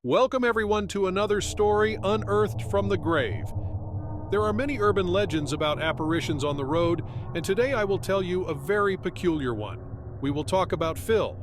Welcome everyone to another story unearthed from the grave. There are many urban legends about apparitions on the road, and today I will tell you a very peculiar one. We will talk about Phil.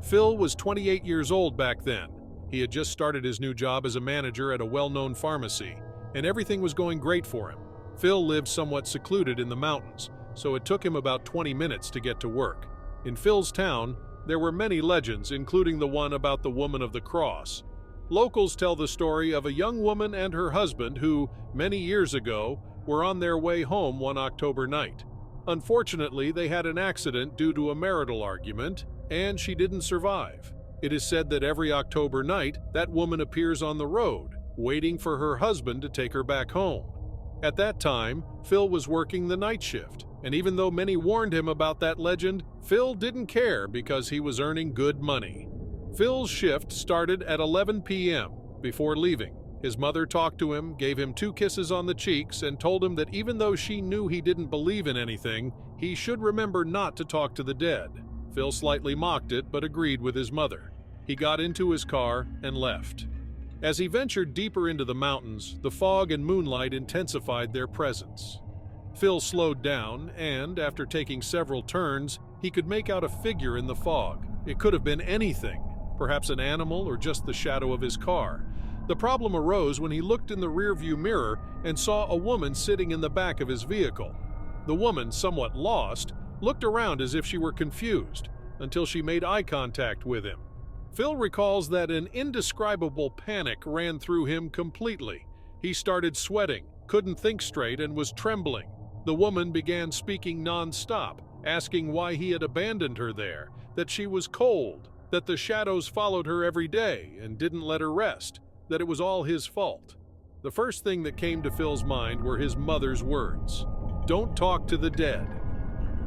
Phil was 28 years old back then. He had just started his new job as a manager at a well-known pharmacy, and everything was going great for him. Phil lived somewhat secluded in the mountains, so it took him about 20 minutes to get to work. In Phil's town, there were many legends, including the one about the woman of the cross. Locals tell the story of a young woman and her husband who, many years ago, were on their way home one October night. Unfortunately, they had an accident due to a marital argument, and she didn't survive. It is said that every October night, that woman appears on the road, waiting for her husband to take her back home. At that time, Phil was working the night shift, and even though many warned him about that legend, Phil didn't care because he was earning good money. Phil's shift started at 11 p.m. Before leaving, his mother talked to him, gave him 2 kisses on the cheeks, and told him that even though she knew he didn't believe in anything, he should remember not to talk to the dead. Phil slightly mocked it, but agreed with his mother. He got into his car and left. As he ventured deeper into the mountains, the fog and moonlight intensified their presence. Phil slowed down, and after taking several turns, he could make out a figure in the fog. It could have been anything. Perhaps an animal or just the shadow of his car. The problem arose when he looked in the rearview mirror and saw a woman sitting in the back of his vehicle. The woman, somewhat lost, looked around as if she were confused, until she made eye contact with him. Phil recalls that an indescribable panic ran through him completely. He started sweating, couldn't think straight, and was trembling. The woman began speaking non-stop, asking why he had abandoned her there, that she was cold, that the shadows followed her every day and didn't let her rest, that it was all his fault. The first thing that came to Phil's mind were his mother's words, "Don't talk to the dead."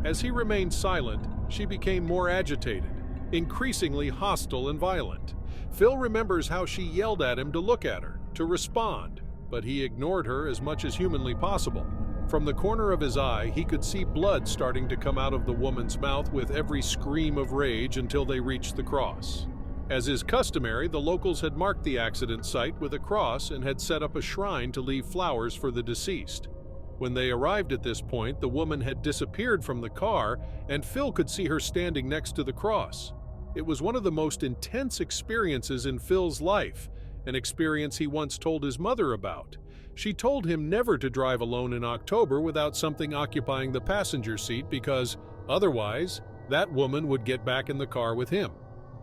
As he remained silent, she became more agitated, increasingly hostile and violent. Phil remembers how she yelled at him to look at her, to respond, but he ignored her as much as humanly possible. From the corner of his eye, he could see blood starting to come out of the woman's mouth with every scream of rage until they reached the cross. As is customary, the locals had marked the accident site with a cross and had set up a shrine to leave flowers for the deceased. When they arrived at this point, the woman had disappeared from the car, and Phil could see her standing next to the cross. It was one of the most intense experiences in Phil's life, an experience he once told his mother about. She told him never to drive alone in October without something occupying the passenger seat because, otherwise, that woman would get back in the car with him.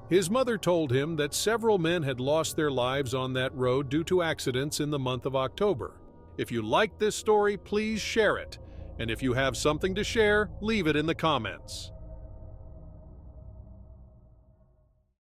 His mother told him that several men had lost their lives on that road due to accidents in the month of October. If you liked this story, please share it. And if you have something to share, leave it in the comments.